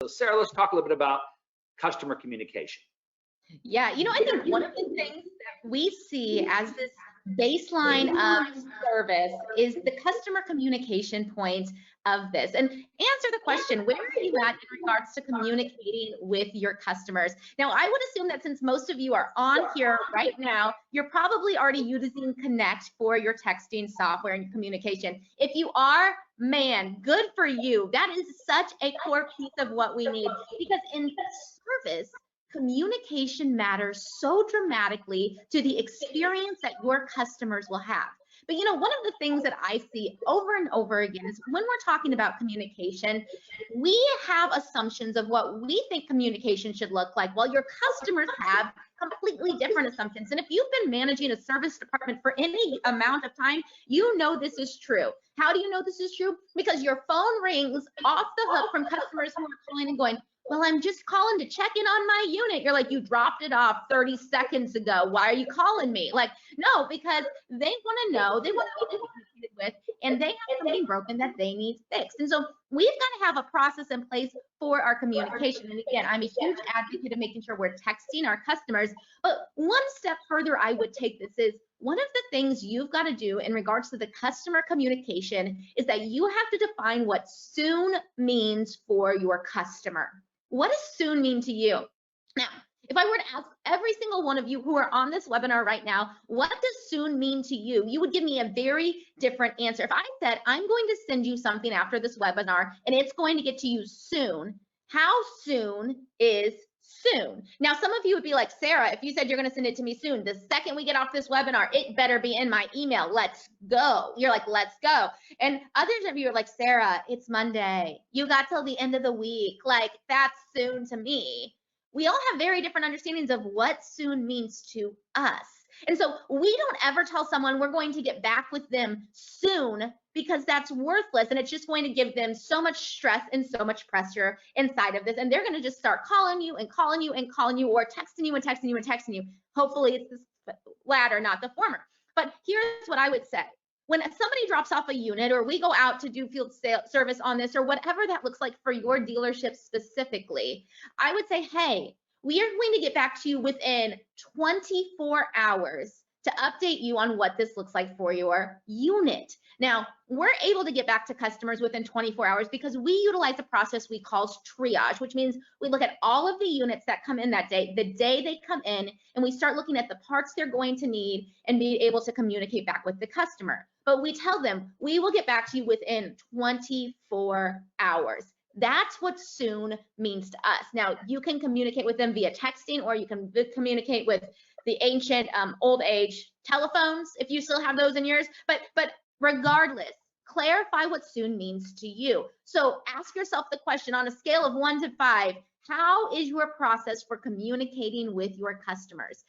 Sarah, let's talk a little bit about customer communication. Yeah, I think one of the things that we see as this baseline of service is the customer communication point of this. And answer the question, where are you at in regards to communicating with your customers? Now, I would assume that since most of you are on here right now, you're probably already using Connect for your texting software and communication. If you are, man, good for you. That is such a core piece of what we need, because in service, communication matters so dramatically to the experience that your customers will have. But one of the things that I see over and over again is when we're talking about communication, we have assumptions of what we think communication should look like, while your customers have completely different assumptions. And if you've been managing a service department for any amount of time, this is true. How do you know this is true? Because your phone rings off the hook from customers who are calling and going, well, I'm just calling to check in on my unit. You're like, you dropped it off 30 seconds ago. Why are you calling me? Like, no, because they want to know, they want to be communicated with, and they have something broken that they need fixed. And so we've got to have a process in place for our communication. And again, I'm a huge advocate of making sure we're texting our customers. But one step further I would take this is, one of the things you've got to do in regards to the customer communication is that you have to define what soon means for your customer. What does soon mean to you? Now, if I were to ask every single one of you who are on this webinar right now, what does soon mean to you? You would give me a very different answer. If I said, I'm going to send you something after this webinar and it's going to get to you soon, how soon is soon? Now, some of you would be like, Sarah, if you said you're going to send it to me soon, the second we get off this webinar, it better be in my email. Let's go. You're like, let's go. And others of you are like, Sarah, it's Monday. You got till the end of the week. Like, that's soon to me. We all have very different understandings of what soon means to us. And so we don't ever tell someone we're going to get back with them soon, because that's worthless, and it's just going to give them so much stress and so much pressure inside of this, and they're going to just start calling you and calling you and calling you, or texting you and texting you and texting you. Hopefully it's this latter, not the former. But here's what I would say. When somebody drops off a unit, or we go out to do field service on this, or whatever that looks like for your dealership specifically, I would say, hey, we are going to get back to you within 24 hours to update you on what this looks like for your unit. Now, we're able to get back to customers within 24 hours because we utilize a process we call triage, which means we look at all of the units that come in that day, the day they come in, and we start looking at the parts they're going to need and be able to communicate back with the customer. But we tell them, we will get back to you within 24 hours. That's what soon means to us. Now, you can communicate with them via texting, or you can communicate with the ancient old age telephones, if you still have those in yours. But regardless, clarify what soon means to you. So ask yourself the question, on a scale of 1 to 5, how is your process for communicating with your customers?